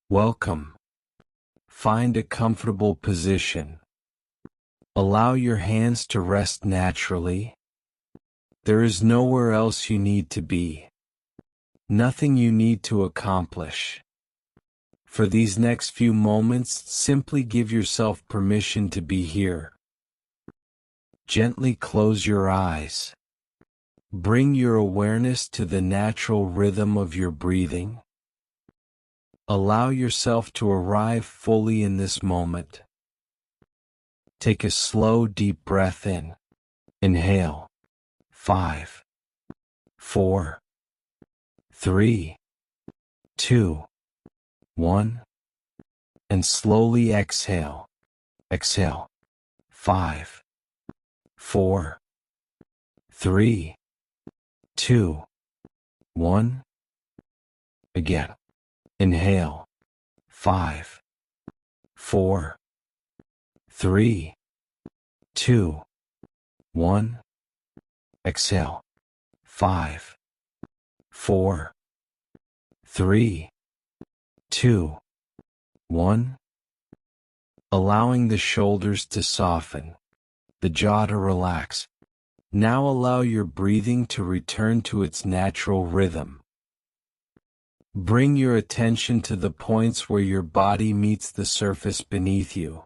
Welcome. Find a comfortable position. Allow your hands to rest naturally. There is nowhere else you need to be. Nothing you need to accomplish. For these next few moments, simply give yourself permission to be here. Gently close your eyes. Bring your awareness to the natural rhythm of your breathing. Allow yourself to arrive fully in this moment. Take a slow, deep breath in. Inhale. 5, 4, 3, 2, 1. And slowly exhale. Exhale. 5, 4, 3, 2, 1. Again. Inhale. 5, 4, 3, 2, 1. Exhale. 5, 4, 3, 2, 1. Allowing the shoulders to soften, the jaw to relax. Now allow your breathing to return to its natural rhythm. Bring your attention to the points where your body meets the surface beneath you.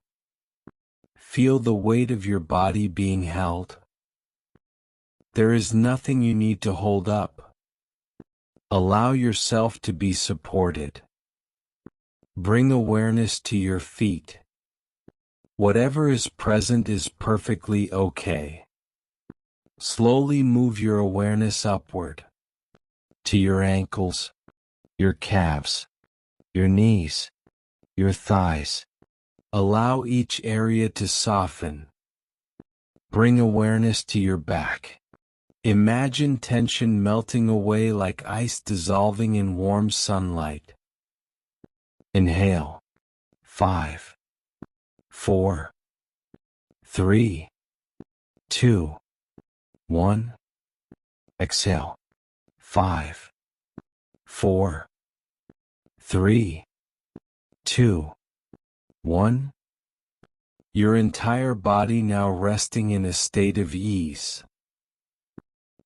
Feel the weight of your body being held. There is nothing you need to hold up. Allow yourself to be supported. Bring awareness to your feet. Whatever is present is perfectly okay. Slowly move your awareness upward. To your ankles, your calves, your knees, your thighs. Allow each area to soften. Bring awareness to your back. Imagine tension melting away like ice dissolving in warm sunlight. Inhale. 5, 4, 3, 2, 1. Exhale. 5, 4, 3, 2, 1. Your entire body now resting in a state of ease.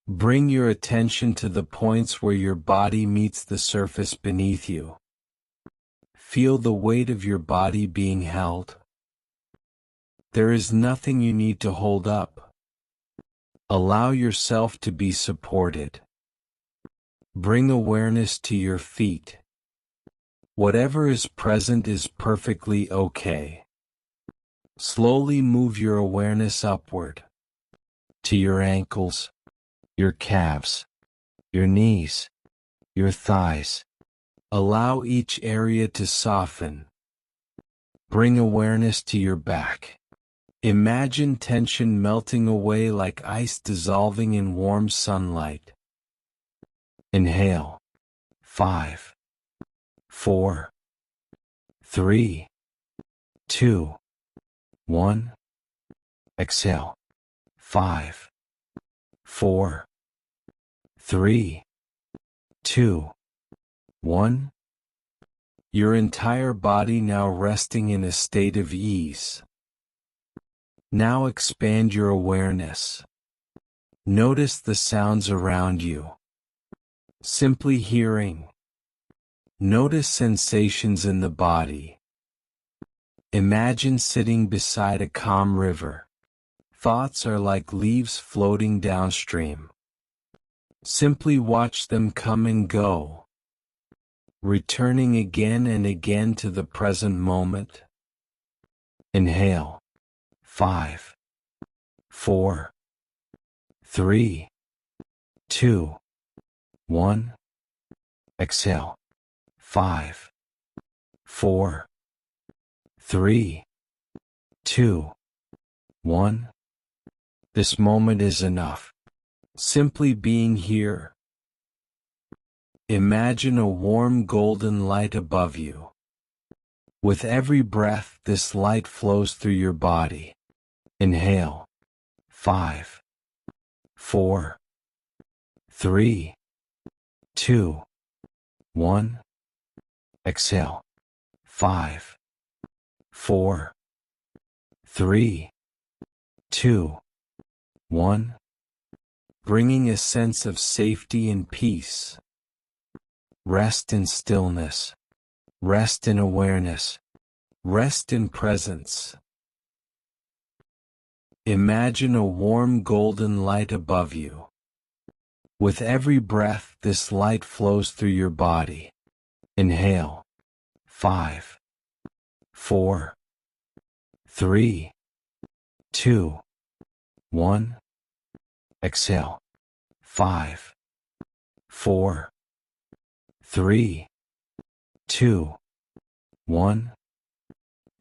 Bring your attention to the points where your body meets the surface beneath you. Feel the weight of your body being held. There is nothing you need to hold up. Allow yourself to be supported. Bring awareness to your feet. Whatever is present is perfectly okay. Slowly move your awareness upward. To your ankles, your calves, your knees, your thighs. Allow each area to soften. Bring awareness to your back. Imagine tension melting away like ice dissolving in warm sunlight. Inhale. 5, 4, 3, 2, 1. Exhale. 5, 4, 3, 2, 1. Your entire body now resting in a state of ease. Now expand your awareness. Notice the sounds around you. Simply hearing. Notice sensations in the body. Imagine sitting beside a calm river. Thoughts are like leaves floating downstream. Simply watch them come and go, returning again and again to the present moment. Inhale. 5, 4, 3, 2, 1. Exhale. 5, 4, 3, 2, 1. This moment is enough. Simply being here. Imagine a warm golden light above you. With every breath, this light flows through your body. Inhale. 5, 4, 3, 2, 1. Exhale. 5, 4, 3, 2, 1. Bringing a sense of safety and peace. Rest in stillness. Rest in awareness. Rest in presence. Imagine a warm golden light above you. With every breath, this light flows through your body. Inhale. 5, 4, 3, 2, 1. Exhale. 5, 4, 3, 2, 1.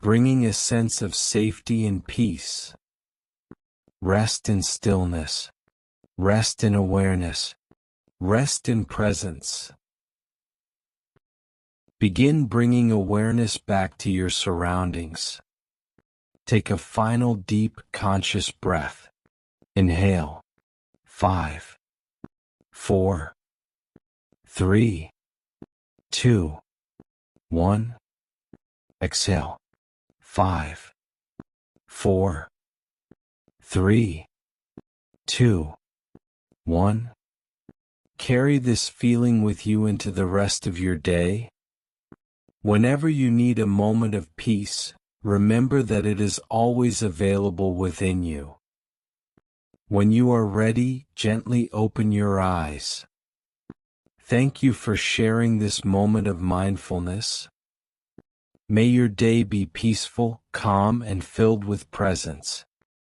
Bringing a sense of safety and peace. Rest in stillness. Rest in awareness. Rest in presence. Begin bringing awareness back to your surroundings. Take a final deep, conscious breath. Inhale. 5, 4, 3, 2, 1. Exhale. 5, 4, 3, 2, 1. Carry this feeling with you into the rest of your day. Whenever you need a moment of peace, remember that it is always available within you. When you are ready, gently open your eyes. Thank you for sharing this moment of mindfulness. May your day be peaceful, calm, and filled with presence.